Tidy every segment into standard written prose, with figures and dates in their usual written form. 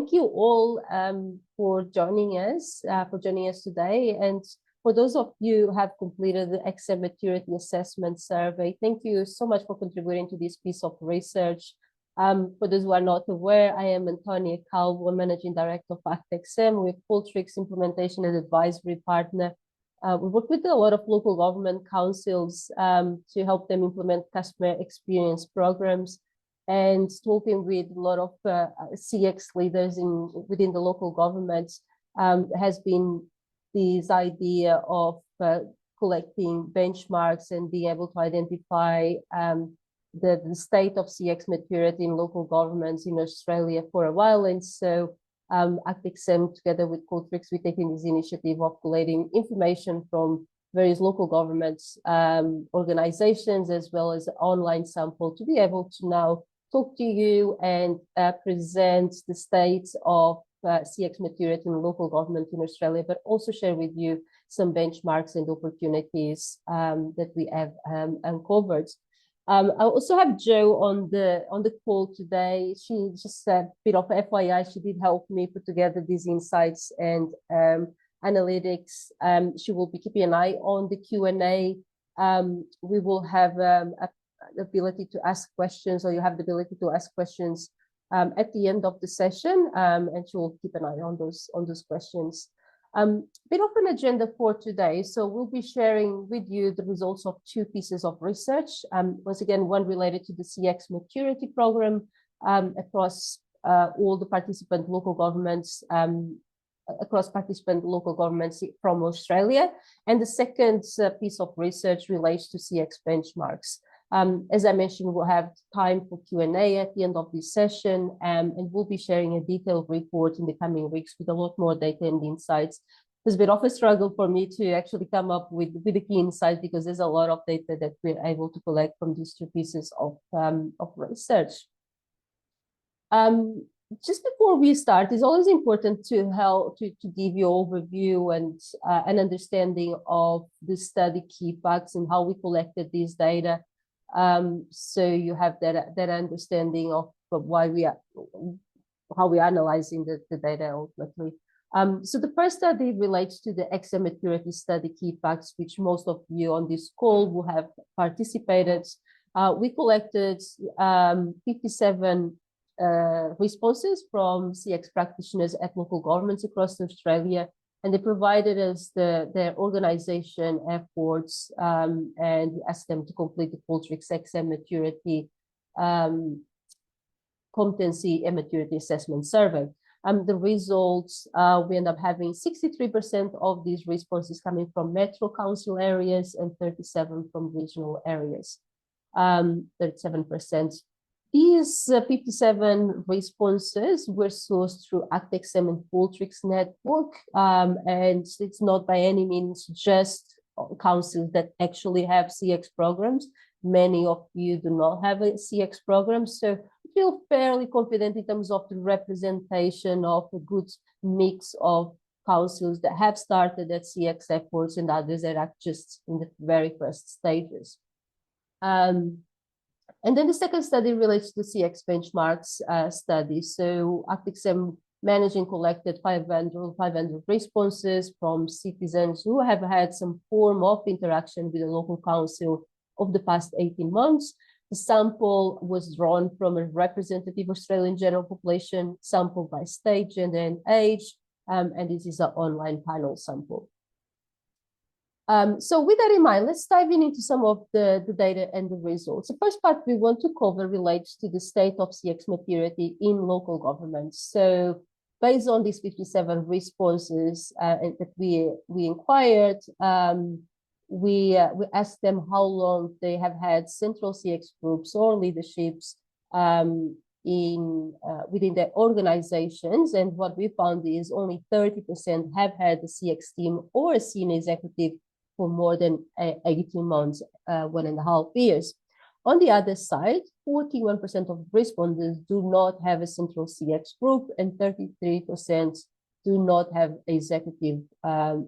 Thank you all for joining us today. And for those of you who have completed the exam maturity assessment survey, thank you so much for contributing to this piece of research. For those who are not aware, I am Antonia Calvo, Managing Director of ActXM with Qualtrics Implementation and Advisory Partner. We work with a lot of local government councils to help them implement customer experience programs, and talking with a lot of CX leaders within the local governments has been this idea of collecting benchmarks and being able to identify the state of CX maturity in local governments in Australia for a while. And so ActXM, together with Qualtrics, we're taking this initiative of collating information from various local governments, organizations, as well as an online sample to be able to now talk to you and present the state of CX maturity in local government in Australia, but also share with you some benchmarks and opportunities that we have uncovered. I also have Jo on the call today. She just a bit of FYI, she did help me put together these insights and analytics. She will be keeping an eye on the Q&A. We will have the ability to ask questions, or you have the ability to ask questions at the end of the session, and she will keep an eye on those questions. Bit of an agenda for today. So we'll be sharing with you the results of two pieces of research. Once again, one related to the CX maturity program across all the participant local governments, from Australia. And the second piece of research relates to CX benchmarks. As I mentioned, we'll have time for Q&A at the end of this session, and we'll be sharing a detailed report in the coming weeks with a lot more data and insights. It's a bit of a struggle for me to actually come up with the key insights, because there's a lot of data that we're able to collect from these two pieces of research. Just before we start, it's always important to give you an overview and an understanding of the study key facts and how we collected this data. So you have that understanding of why how we're analyzing the data ultimately. So the first study relates to the exam maturity study key facts, which most of you on this call will have participated. We collected 57 responses from CX practitioners at local governments across Australia, and they provided us their organization efforts, and we asked them to complete the Qualtrics exam maturity competency and maturity assessment survey. The results, we end up having 63% of these responses coming from metro council areas and 37% from regional areas, 37%. These 57 responses were sourced through ActXM and Qualtrics network, and it's not by any means just councils that actually have CX programs. Many of you do not have a CX program, so I feel fairly confident in terms of the representation of a good mix of councils that have started at CX efforts and others that are just in the very first stages. And then the second study relates to CX benchmarks study. So ActXM managed and collected 500 responses from citizens who have had some form of interaction with the local council over the past 18 months. The sample was drawn from a representative Australian general population sample by state, gender, and age, and this is an online panel sample. So with that in mind, let's dive into some of the data and the results. The first part we want to cover relates to the state of CX maturity in local governments. So based on these 57 responses that we inquired, we asked them how long they have had central CX groups or leaderships within their organizations. And what we found is only 30% have had a CX team or a senior executive for more than 18 months, 1.5 years. On the other side, 41% of respondents do not have a central CX group, and 33% do not have executive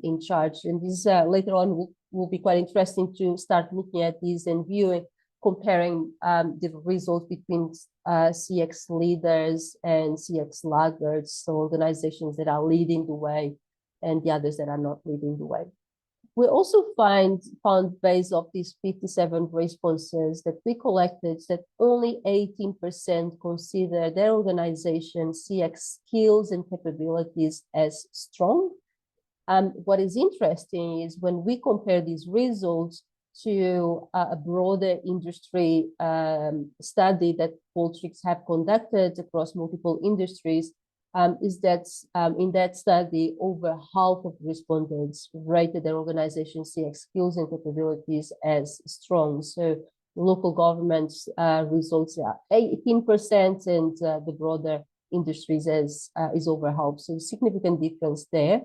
in charge. And this later on will be quite interesting to start looking at these and viewing comparing the results between CX leaders and CX laggards, so organizations that are leading the way and the others that are not leading the way. We also found based off these 57 responses that we collected that only 18% consider their organization CX skills and capabilities as strong. What is interesting is when we compare these results to a broader industry study that Qualtrics have conducted across multiple industries, is that in that study, over half of respondents rated their organization CX skills and capabilities as strong. So local governments results are 18% and the broader industries is over half. So significant difference there.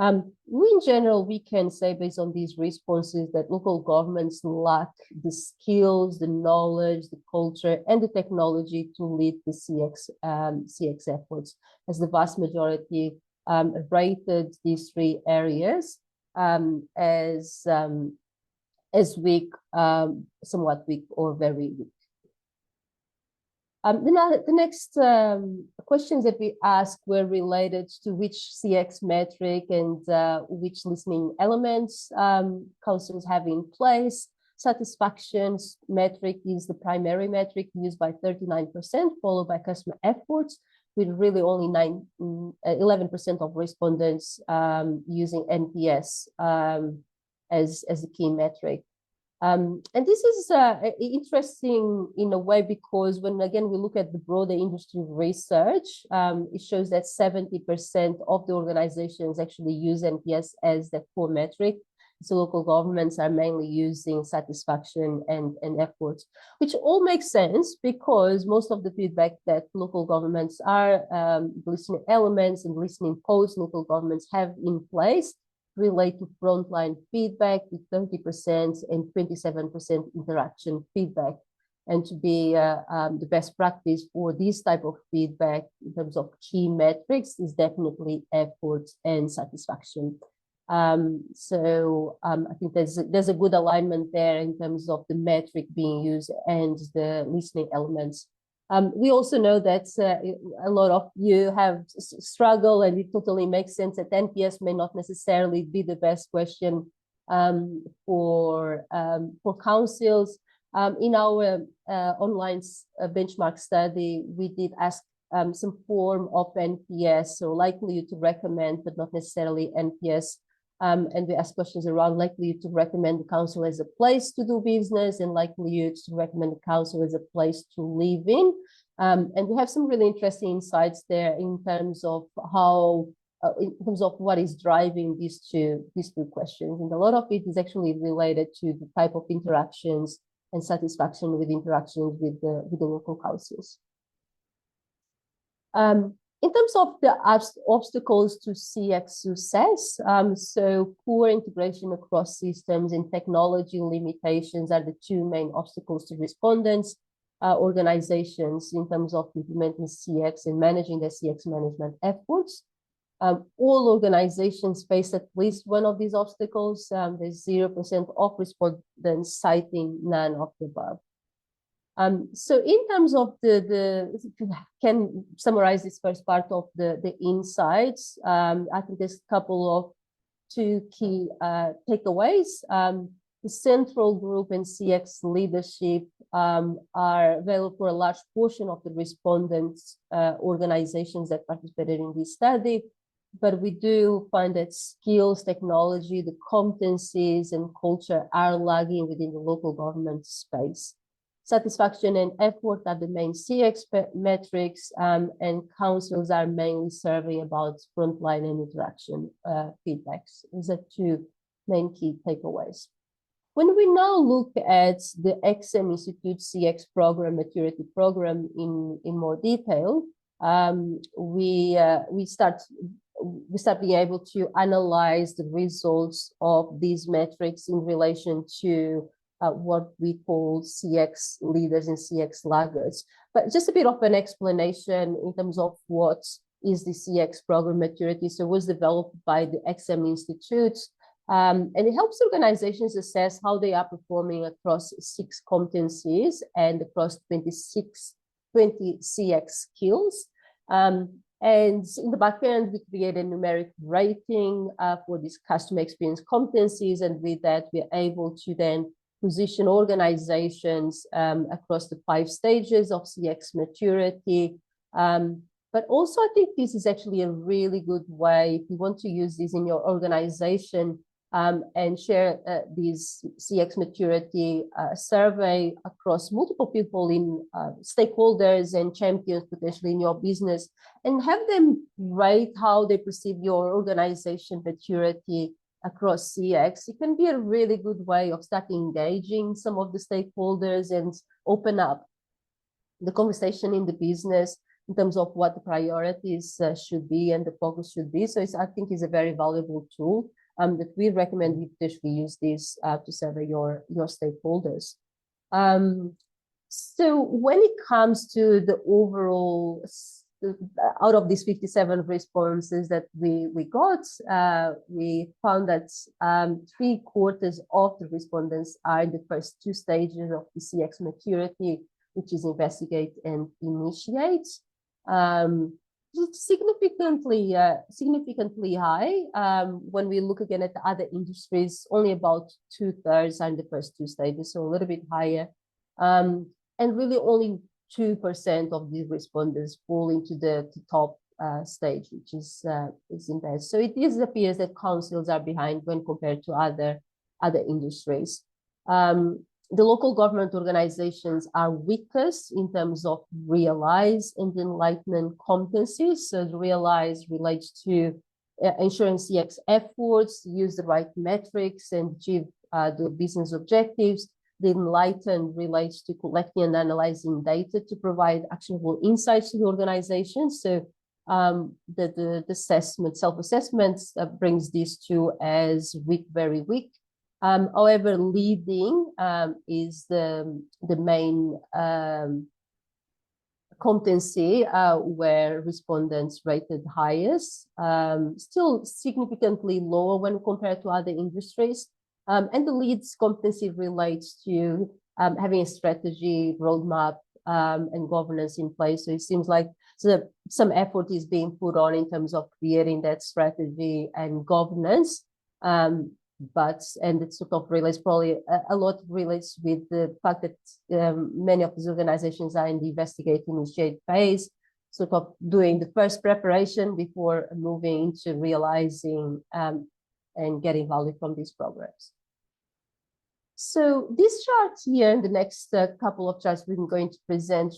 In general, we can say based on these responses that local governments lack the skills, the knowledge, the culture, and the technology to lead the CX efforts, as the vast majority rated these three areas as weak, somewhat weak, or very weak. The next questions that we asked were related to which CX metric and which listening elements councils have in place. Satisfaction metric is the primary metric used by 39%, followed by customer efforts, with really only 11% of respondents using NPS as the key metric. And this is interesting in a way because when, again, we look at the broader industry research, it shows that 70% of the organizations actually use NPS as the core metric. So local governments are mainly using satisfaction and efforts, which all makes sense because most of the feedback that local governments are listening elements and listening posts local governments have in place relate to frontline feedback with 30% and 27% interaction feedback. And to be the best practice for this type of feedback in terms of key metrics is definitely effort and satisfaction. So I think there's a good alignment there in terms of the metric being used and the listening elements. We also know that a lot of you have struggled, and it totally makes sense that NPS may not necessarily be the best question for councils. In our online benchmark study, we did ask some form of NPS, so likelihood to recommend, but not necessarily NPS. And we ask questions around likelihood to recommend the council as a place to do business and likelihood to recommend the council as a place to live in. And we have some really interesting insights there in terms of how, in terms of what is driving these two questions. And a lot of it is actually related to the type of interactions and satisfaction with interactions with the local councils. In terms of the obstacles to CX success, so poor integration across systems and technology limitations are the two main obstacles to respondents, organizations in terms of implementing CX and managing their CX management efforts. All organizations face at least one of these obstacles. There's 0% of respondents citing none of the above. So in terms of can summarize this first part of the insights, I think there's a couple of two key takeaways. The central group and CX leadership are available for a large portion of the respondents organizations that participated in this study. But we do find that skills, technology, the competencies and culture are lagging within the local government space. Satisfaction and effort are the main CX metrics, and councils are mainly surveying about frontline and interaction feedbacks. These are two main key takeaways. When we now look at the XM Institute CX program, maturity program in more detail, we start being able to analyze the results of these metrics in relation to what we call CX leaders and CX laggards. But just a bit of an explanation in terms of what is the CX program maturity. So it was developed by the XM Institute And it helps organizations assess how they are performing across 6 competencies and across 20 CX skills. And in the backend, we create a numeric rating for these customer experience competencies. And with that, we're able to then position organizations across the 5 stages of CX maturity. But also, I think this is actually a really good way, if you want to use this in your organization, and share these CX maturity survey across multiple people in stakeholders and champions potentially in your business, and have them rate how they perceive your organization maturity across CX. It can be a really good way of starting engaging some of the stakeholders and open up the conversation in the business in terms of what the priorities should be and the focus should be. So I think it's a very valuable tool that we recommend you potentially use this to survey your stakeholders. So when it comes to the overall, out of these 57 responses that we got, we found that 3/4 of the respondents are in the first 2 stages of the CX maturity, which is investigate and initiate. It's significantly high. When we look again at the other industries, only about 2/3 are in the first 2 stages, so a little bit higher. And really only 2% of the respondents fall into the top stage, which is in there. So it appears that councils are behind when compared to other industries. The local government organizations are weakest in terms of realize and enlightenment competencies. So the realize relates to ensuring CX efforts, use the right metrics and achieve the business objectives. The enlighten relates to collecting and analyzing data to provide actionable insights to the organization. So the assessment, self-assessments brings these two as weak, very weak. However, leading is the main competency where respondents rated highest, still significantly lower when compared to other industries. And the leads competency relates to having a strategy, roadmap, and governance in place. So it seems like some effort is being put on in terms of creating that strategy and governance. And it sort of relates, probably a lot relates with the fact that many of these organizations are in the investigate initiate phase, sort of doing the first preparation before moving into realizing and getting value from these programs. So this chart here, and the next couple of charts we're going to present,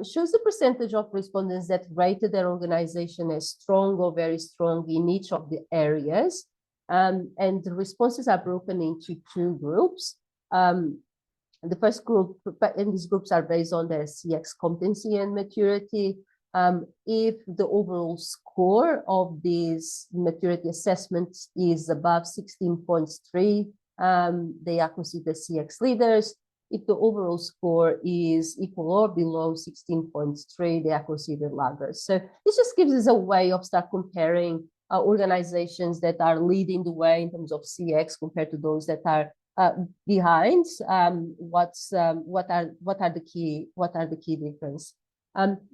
shows the percentage of respondents that rated their organization as strong or very strong in each of the areas. And the responses are broken into 2 groups. The first group, and these groups are based on their CX competency and maturity. If the overall score of these maturity assessments is above 16.3, they are considered CX leaders. If the overall score is equal or below 16.3, they are considered laggards. So this just gives us a way of start comparing organizations that are leading the way in terms of CX compared to those that are behind. What are the key difference?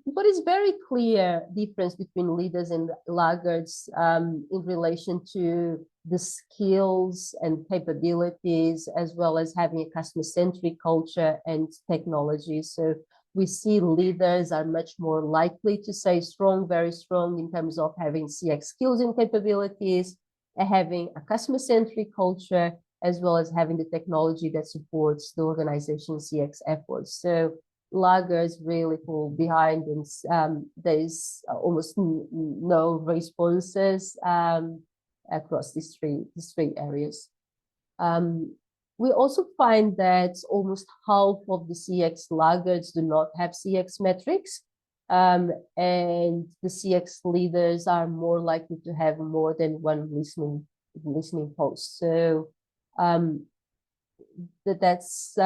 What is very clear difference between leaders and laggards in relation to the skills and capabilities, as well as having a customer-centric culture and technology. So we see leaders are much more likely to say strong, very strong in terms of having CX skills and capabilities, and having a customer-centric culture, as well as having the technology that supports the organization's CX efforts. So laggards really fall behind, and there's almost no responses across these three areas. We also find that almost half of the CX laggards do not have CX metrics, and the CX leaders are more likely to have more than one listening post. So that's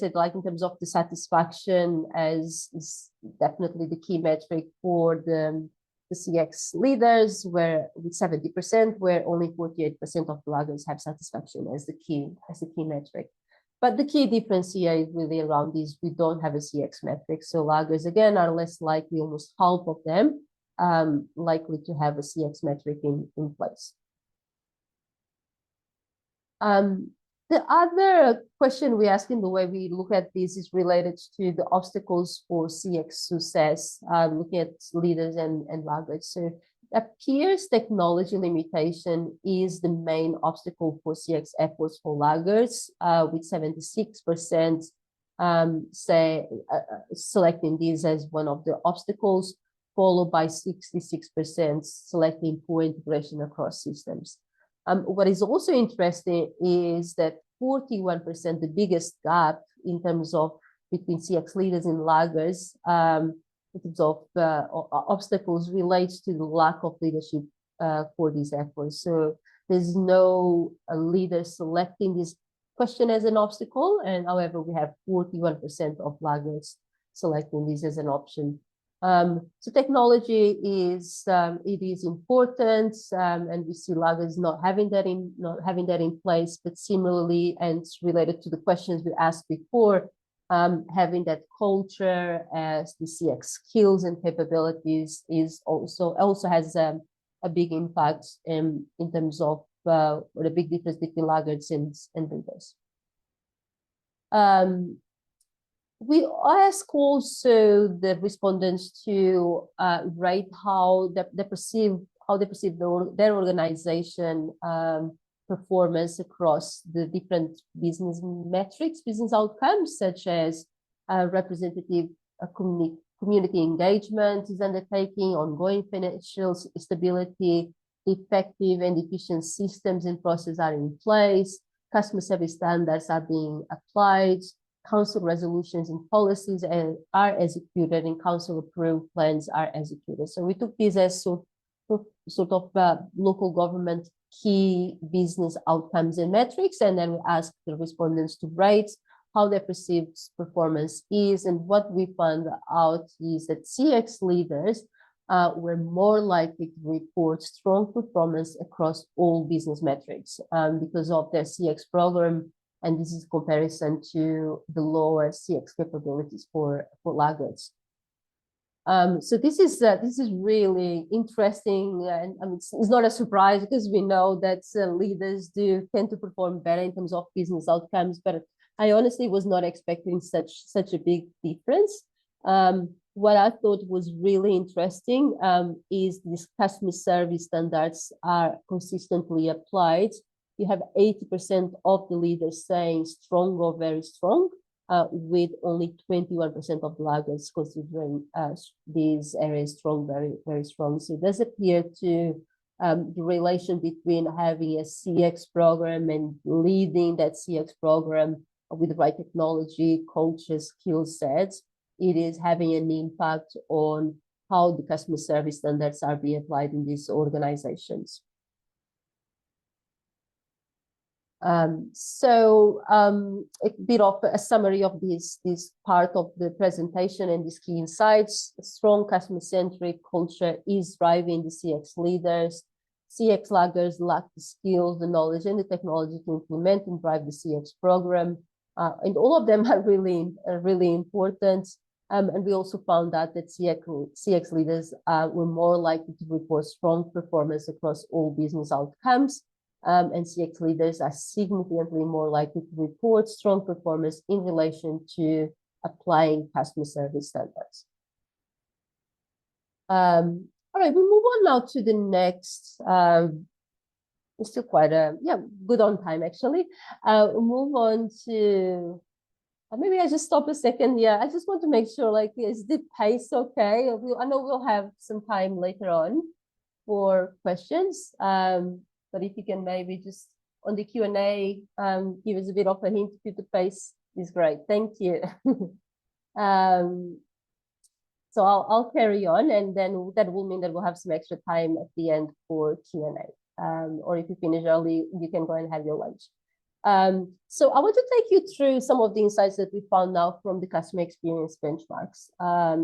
it. Like in terms of the satisfaction, as is definitely the key metric for the The CX leaders were with 70%, where only 48% of bloggers have satisfaction as the key metric. But the key difference here is really around this: we don't have a CX metric. So bloggers, again, are less likely, almost half of them, likely to have a CX metric in place. The other question we ask in the way we look at this is related to the obstacles for CX success, looking at leaders and laggards. So it appears technology limitation is the main obstacle for CX efforts for laggards, with 76% selecting this as one of the obstacles, followed by 66% selecting poor integration across systems. What is also interesting is that 41%, the biggest gap in terms of between CX leaders and laggards, in terms of obstacles, relates to the lack of leadership for these efforts. So there's no leader selecting this question as an obstacle, and however, we have 41% of laggards selecting this as an option. So technology is important, and we see laggards not having that in place. But similarly, and related to the questions we asked before, having that culture as the CX skills and capabilities is also has a big impact in terms of the big difference between laggards and leaders. We ask also the respondents to rate how they perceive their organization performance across the different business metrics, business outcomes, such as representative community engagement is undertaking, ongoing financial stability, effective and efficient systems and processes are in place, customer service standards are being applied, council resolutions and policies are executed, and council approved plans are executed. So we took this as sort of local government key business outcomes and metrics, and then we asked the respondents to rate how their perceived performance is. And what we found out is that CX leaders were more likely to report strong performance across all business metrics because of their CX program. And this is in comparison to the lower CX capabilities for laggards. So this is really interesting, and I mean, it's not a surprise because we know that leaders do tend to perform better in terms of business outcomes. But I honestly was not expecting such a big difference. What I thought was really interesting is these customer service standards are consistently applied. You have 80% of the leaders saying strong or very strong, with only 21% of laggards considering these areas strong, very, very strong. So it does appear to the relation between having a CX program and leading that CX program with the right technology, culture, skill sets, it is having an impact on how the customer service standards are being applied in these organizations. A bit of a summary of this part of the presentation and these key insights. A strong customer-centric culture is driving the CX leaders. CX laggards lack the skills, the knowledge, and the technology to implement and drive the CX program. And all of them are really important. And we also found out that CX leaders were more likely to report strong performance across all business outcomes. And CX leaders are significantly more likely to report strong performance in relation to applying customer service standards. All right, we move on now to the next. It's still quite good on time actually. We'll move on to. Maybe I just stop a second here. I just want to make sure, like, is the pace okay? I know we'll have some time later on for questions. But if you can maybe just on the Q&A, give us a bit of a hint to the pace is great. Thank you. So I'll carry on, and then that will mean that we'll have some extra time at the end for Q&A. Or if you finish early, you can go and have your lunch. So I want to take you through some of the insights that we found now from the customer experience benchmarks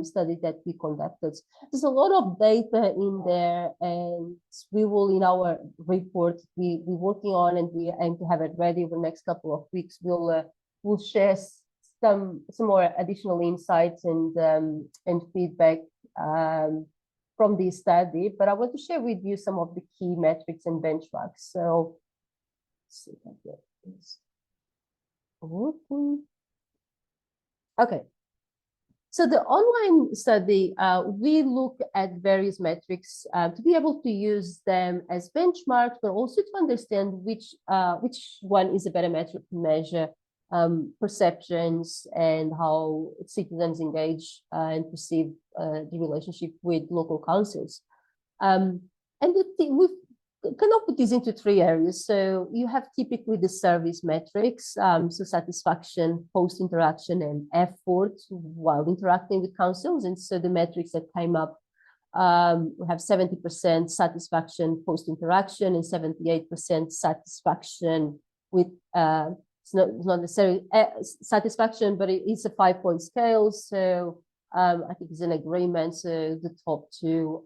study that we conducted. There's a lot of data in there, and we will, in our report, we're working on, and we aim to have it ready over the next couple of weeks. We'll share some more additional insights and feedback from this study. But I want to share with you some of the key metrics and benchmarks. So, let's see if I get this. Okay. So the online study, we look at various metrics to be able to use them as benchmarks, but also to understand which one is a better metric to measure perceptions and how citizens engage and perceive the relationship with local councils. And we've kind of put these into three areas. So you have typically the service metrics, so satisfaction, post-interaction, and effort while interacting with councils. And so the metrics that came up, we have 70% satisfaction post-interaction and 78% satisfaction with it's not necessarily satisfaction, but it's a 5-point scale. So I think it's an agreement. So the top two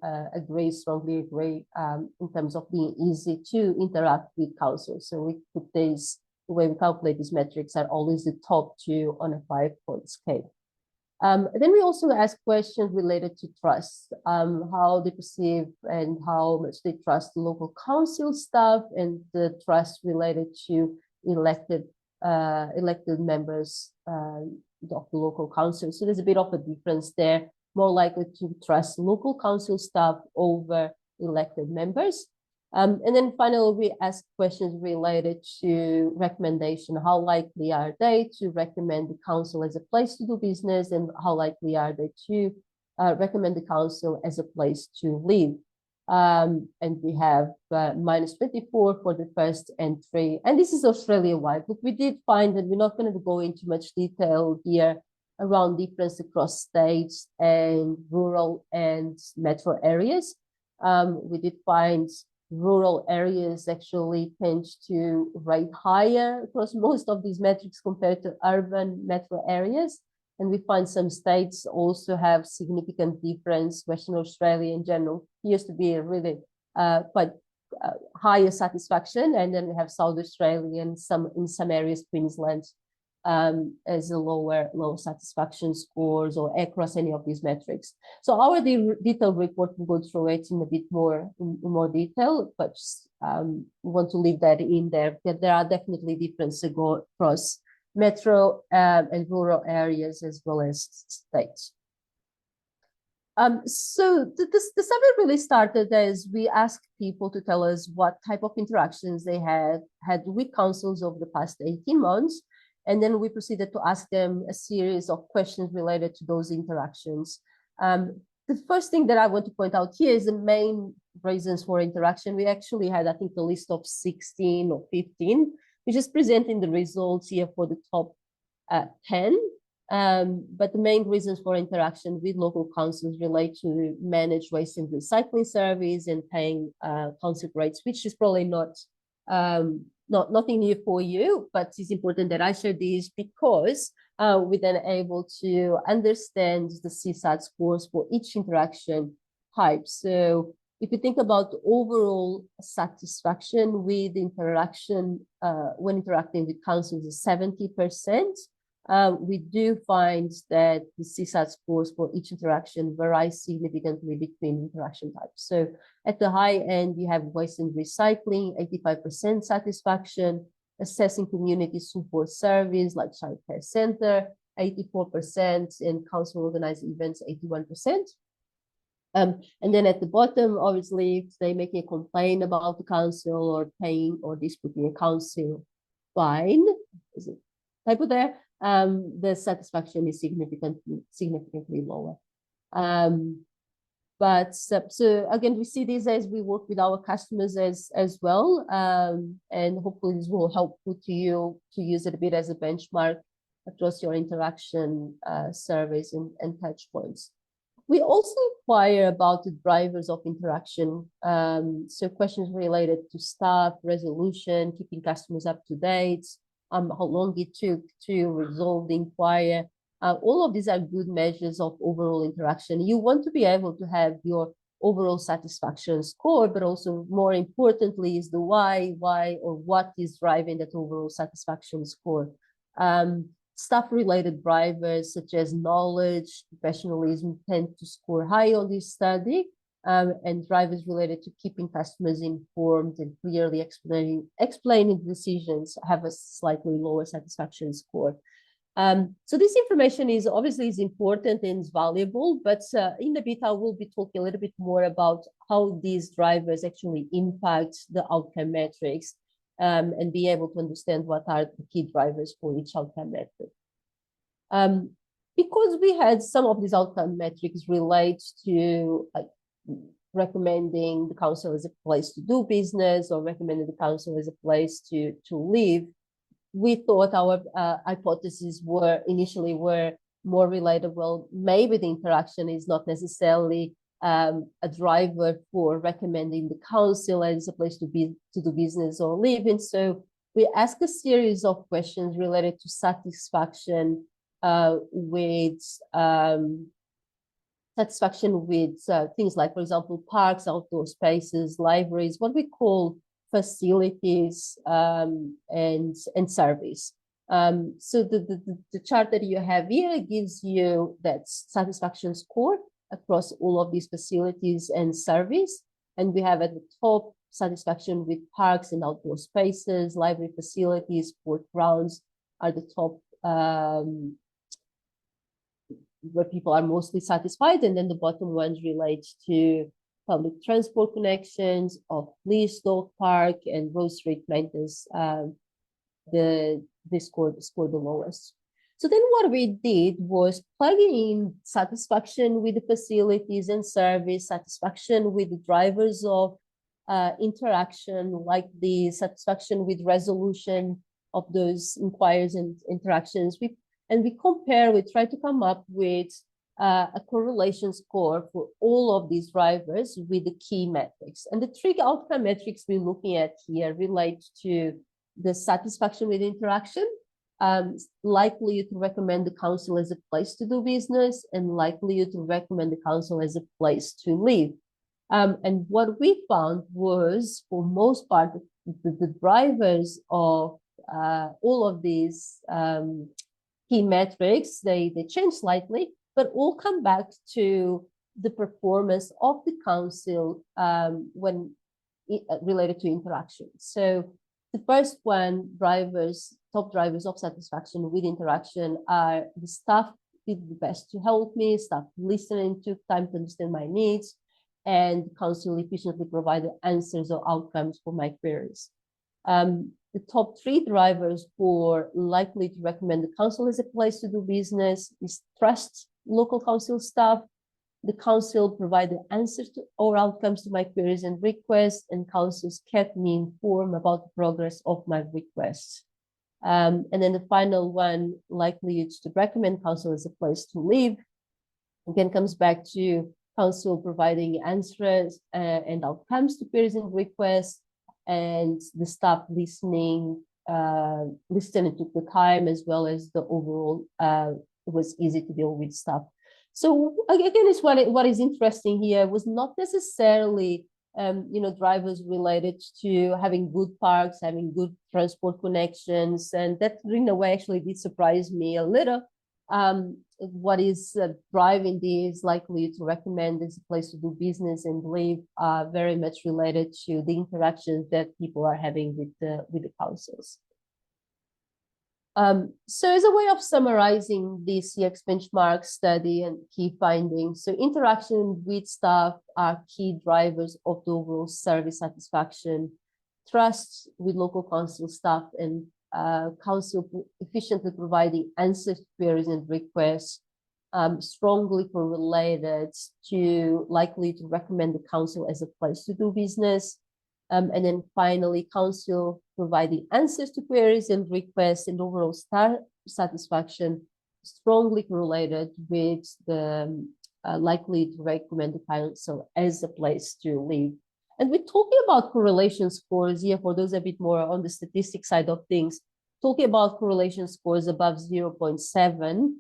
strongly agree in terms of being easy to interact with council. So we put these, the way we calculate these metrics are always the top two on a 5-point scale. Then we also ask questions related to trust, how they perceive and how much they trust the local council staff, and the trust related to elected members of the local council. So there's a bit of a difference there, more likely to trust local council staff over elected members. And then finally, we ask questions related to recommendation. How likely are they to recommend the council as a place to do business, and how likely are they to recommend the council as a place to live? And we have -24 for the first entry, and this is Australia-wide. But we did find that we're not going to go into much detail here around difference across states and rural and metro areas. We did find rural areas actually tend to rate higher across most of these metrics compared to urban metro areas. And we find some states also have significant difference. Western Australia in general appears to be a really quite higher satisfaction. And then we have South Australia and in some areas, Queensland, as a lower satisfaction scores or across any of these metrics. So our detailed report will go through it in a bit more detail, but just, we want to leave that in there, that there are definitely differences go across metro and rural areas as well as states. So the survey really started as we asked people to tell us what type of interactions they had with councils over the past 18 months. And then we proceeded to ask them a series of questions related to those interactions. The first thing that I want to point out here is the main reasons for interaction. We actually had, I think, a list of 16 or 15. We're just presenting the results here for the top 10. But the main reasons for interaction with local councils relate to managed waste and recycling surveys and paying council rates, which is probably nothing new for you, but it's important that I share these because we're then able to understand the CSAT scores for each interaction type. So if you think about overall satisfaction with interaction when interacting with councils is 70%, we do find that the CSAT scores for each interaction vary significantly between interaction types. So at the high end, you have waste and recycling, 85% satisfaction, assessing community support service like child care center, 84%, and council organized events, 81%. And then at the bottom, obviously, if they make a complaint about the council or paying or disputing a council fine, is it typo there? The satisfaction is significantly lower. But so again, we see this as we work with our customers as well, and hopefully this will help to you to use it a bit as a benchmark across your interaction surveys and touch points. We also inquire about the drivers of interaction. So questions related to staff, resolution, keeping customers up to date, how long it took to resolve the inquiry. All of these are good measures of overall interaction. You want to be able to have your overall satisfaction score, but also more importantly is the why, or what is driving that overall satisfaction score. Staff-related drivers such as knowledge, professionalism tend to score high on this study, and drivers related to keeping customers informed and clearly explaining decisions have a slightly lower satisfaction score. So this information is obviously important and is valuable, but in the bit I will be talking a little bit more about how these drivers actually impact the outcome metrics, and be able to understand what are the key drivers for each outcome metric. Because we had some of these outcome metrics relate to recommending the council as a place to do business or recommending the council as a place to live, we thought our hypotheses were initially more related. Well, maybe the interaction is not necessarily a driver for recommending the council as a place to do business or live in. So we asked a series of questions related to satisfaction with things like, for example, parks, outdoor spaces, libraries, what we call facilities, and service. So the chart that you have here gives you that satisfaction score across all of these facilities and service. And we have at the top satisfaction with parks and outdoor spaces, library facilities, sport grounds are the top where people are mostly satisfied. And then the bottom ones relate to public transport connections, off-leash dog park, and road street maintenance. They scored the lowest. So then what we did was plug in satisfaction with the facilities and service, satisfaction with the drivers of interaction, like the satisfaction with resolution of those inquiries and interactions. We try to come up with a correlation score for all of these drivers with the key metrics. And the three outcome metrics we're looking at here relate to the satisfaction with interaction, likelihood to recommend the council as a place to do business, and likelihood to recommend the council as a place to live. And what we found was, for most part, the drivers of all of these key metrics, they change slightly, but all come back to the performance of the council when related to interaction. So the first one, top drivers of satisfaction with interaction are the staff did the best to help me, staff listening, took time to understand my needs, and council efficiently provided answers or outcomes for my queries. The top three drivers for likely to recommend the council as a place to do business is trust local council staff. The council provided answers to or outcomes to my queries and requests, and councils kept me informed about the progress of my requests. And then the final one, likelihood to recommend council as a place to live, again comes back to council providing answers and outcomes to queries and requests, and the staff listening took the time, as well as the overall it was easy to deal with staff. So again, it's what is interesting here was not necessarily drivers related to having good parks, having good transport connections, and that in a way actually did surprise me a little. What is driving these likely to recommend as a place to do business and live are very much related to the interactions that people are having with the councils. So as a way of summarizing the CX benchmark study and key findings, so interaction with staff are key drivers of the overall service satisfaction, trust with local council staff, and council efficiently providing answers to queries and requests, strongly correlated to likely to recommend the council as a place to do business. And then finally, council providing answers to queries and requests and overall staff satisfaction strongly correlated with the likely to recommend the council as a place to live. And we're talking about correlation scores here for those a bit more on the statistic side of things. talking about correlation scores above 0.7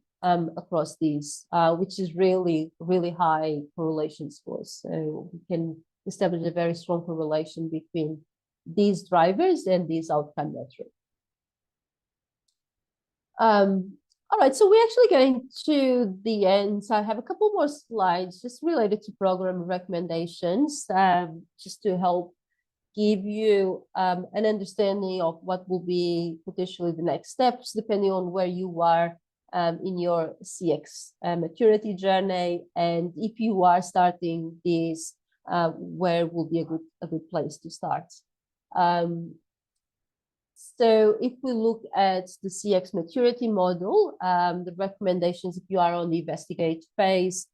across these, which is really, really high correlation scores. So we can establish a very strong correlation between these drivers and these outcome metrics. All right, so we're actually getting to the end. So I have a couple more slides just related to program recommendations, just to help give you an understanding of what will be potentially the next steps, depending on where you are in your CX maturity journey. And if you are starting this, where will be a good place to start. So if we look at the CX maturity model, the recommendations, if you are on the investigate phase,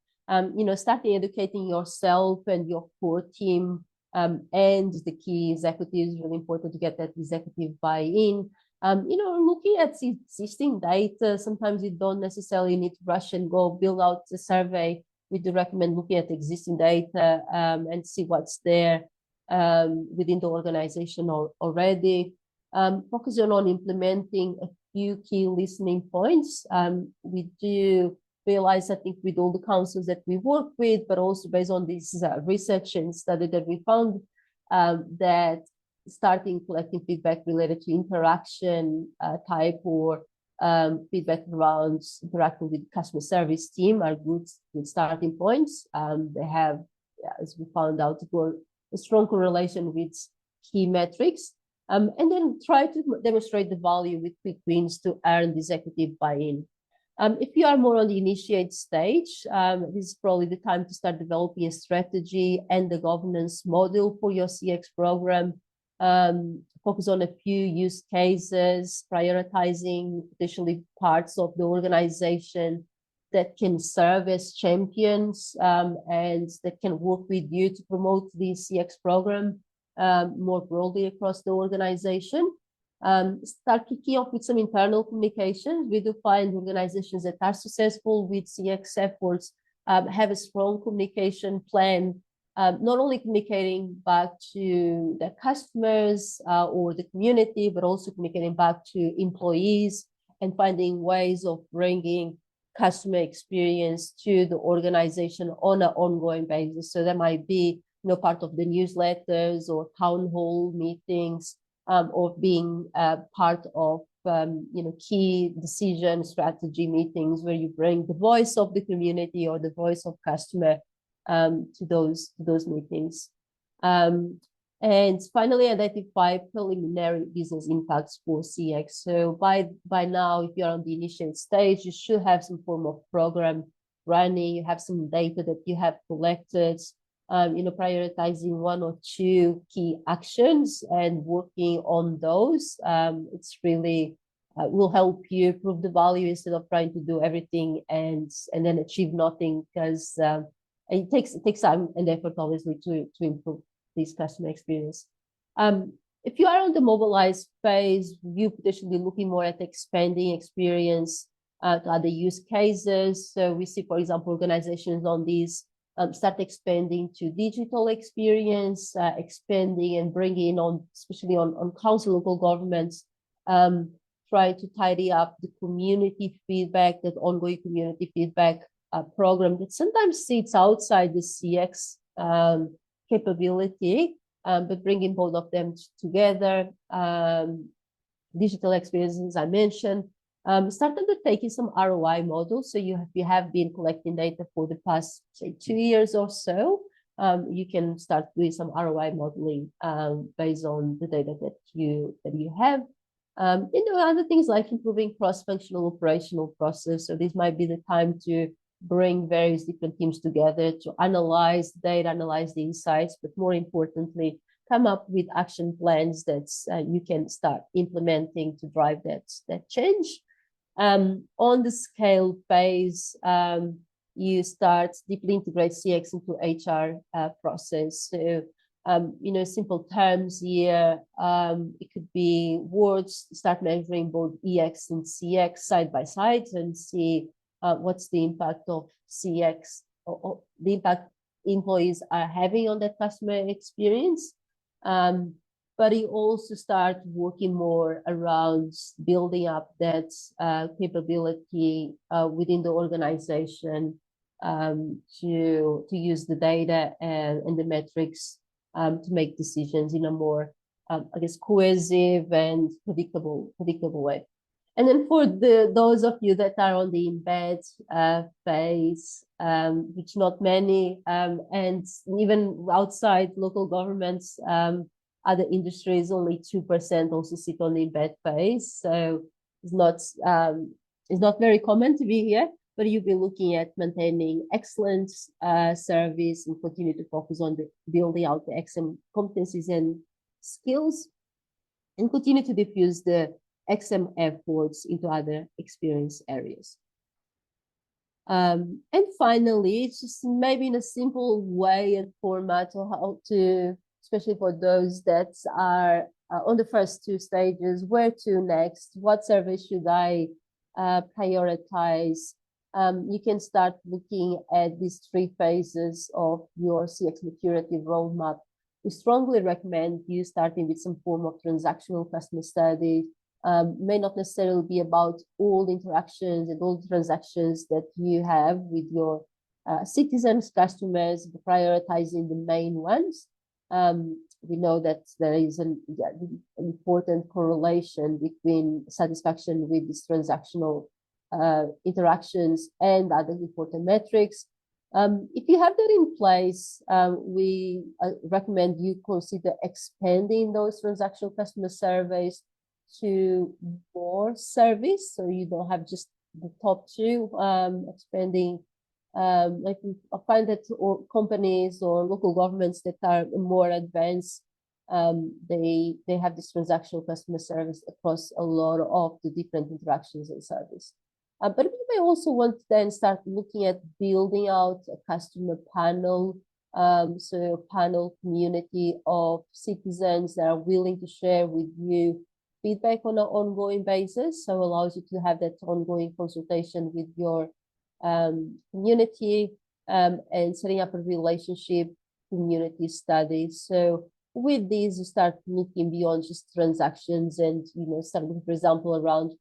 starting educating yourself and your core team and the key executives, really important to get that executive buy-in. Looking at existing data, sometimes you don't necessarily need to rush and go build out a survey. We do recommend looking at existing data and see what's there within the organization already. Focusing on implementing a few key listening points. We do realize, I think, with all the councils that we work with, but also based on this research and study that we found, that starting collecting feedback related to interaction type or feedback around interacting with customer service team are good starting points. They have, as we found out, a strong correlation with key metrics. And then try to demonstrate the value with quick wins to earn the executive buy-in. If you are more on the initiate stage, this is probably the time to start developing a strategy and the governance model for your CX program. Focus on a few use cases, prioritizing potentially parts of the organization that can serve as champions and that can work with you to promote the CX program more broadly across the organization. Start kicking off with some internal communications. We do find organizations that are successful with CX efforts have a strong communication plan, not only communicating back to the customers or the community, but also communicating back to employees and finding ways of bringing customer experience to the organization on an ongoing basis. So that might be part of the newsletters or town hall meetings, or being part of key decision strategy meetings where you bring the voice of the community or the voice of customer to those meetings. And finally, identify preliminary business impacts for CX. So by now, if you're on the initial stage, you should have some form of program running. You have some data that you have collected. Prioritizing one or two key actions and working on those. It's really will help you prove the value instead of trying to do everything and then achieve nothing, because it takes time and effort, obviously, to improve this customer experience. If you are on the mobilize phase, you potentially looking more at expanding experience to other use cases. So we see, for example, organizations on these start expanding to digital experience, expanding and bringing on, especially on council, local governments, try to tidy up the community feedback, that ongoing community feedback program that sometimes sits outside the CX capability, but bringing both of them together. Digital experiences, I mentioned. Start undertaking some ROI models. So you have been collecting data for the past, say, 2 years or so. You can start doing some ROI modeling based on the data that you have. Other things like improving cross-functional operational process. So this might be the time to bring various different teams together to analyze data, analyze the insights, but more importantly, come up with action plans that you can start implementing to drive that change. On the scale phase, you start deeply integrate CX into HR process. So, simple terms here, it could be words, start measuring both EX and CX side by side and see what's the impact of CX or the impact employees are having on that customer experience. but you also start working more around building up that capability within the organization to use the data and the metrics to make decisions in a more, I guess, cohesive and predictable way. And then for those of you that are on the embed phase, which not many, and even outside local governments, other industries, only 2% also sit on the embed phase. So it's not very common to be here, but you'll be looking at maintaining excellent service and continue to focus on building out the XM competencies and skills, and continue to diffuse the XM efforts into other experience areas. And finally, it's just maybe in a simple way and format of how to, especially for those that are on the first two stages, where to next, what service should I prioritize? You can start looking at these 3 phases of your CX maturity roadmap. We strongly recommend you starting with some form of transactional customer study. May not necessarily be about all the interactions and all the transactions that you have with your citizens, customers, prioritizing the main ones. We know that there is an important correlation between satisfaction with these transactional interactions and other important metrics. If you have that in place, we recommend you consider expanding those transactional customer surveys to more service, so you don't have just the top 2. Expanding, like I find that companies or local governments that are more advanced, they have this transactional customer service across a lot of the different interactions and service. But we may also want to then start looking at building out a customer panel, so a panel community of citizens that are willing to share with you feedback on an ongoing basis, so allows you to have that ongoing consultation with your community, and setting up a relationship community study. So with these, you start looking beyond just transactions and, something, for example, around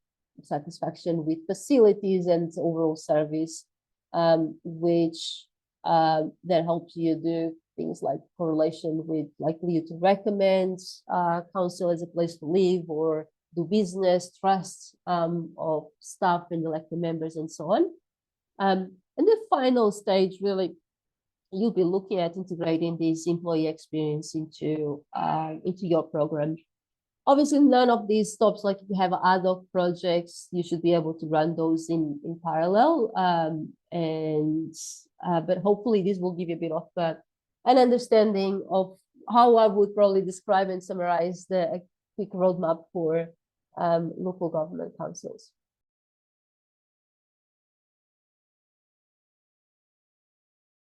satisfaction with facilities and overall service, which then helps you do things like correlation with likelihood to recommend council as a place to live or do business, trust of staff and elected members, and so on. And the final stage, really, you'll be looking at integrating this employee experience into your program. Obviously, none of these stops. Like if you have ad hoc projects, you should be able to run those in parallel. But hopefully this will give you a bit of an understanding of how I would probably describe and summarize the quick roadmap for local government councils.